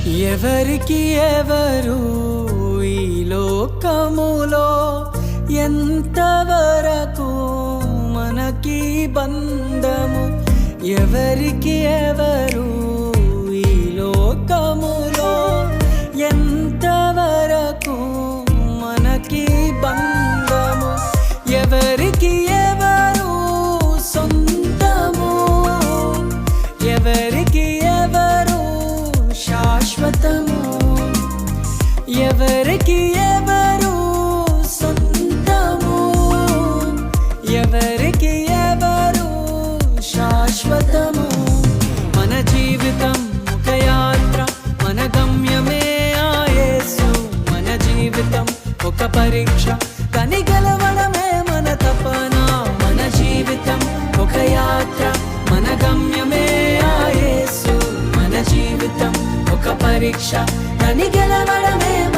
ఎవరికి ఎవరు ఈ లోకములో ఎంతవరకు మనకి బంధము? ఎవరికి ఎవరు ఈ లోకములో ఎంతవరకు మనకి బంధము? ఎవరికి ఎవరు సొంతము? ఎవరికి ఎవరు శాశ్వతము? ఎవరికి ఎవరు సొంతము? ఎవరికి ఎవరు శాశ్వతము? మన జీవితం ఒక యాత్ర, మన గమ్యమే ఆ యేసు. మన జీవితం ఒక పరీక్ష, కని గెలవడమే మన తపన. మన జీవితం ఒక యాత్ర, మన గమ్యమే ఆ యేసు. మన జీవితం ఒక పరీక్ష, కని గెలవడమే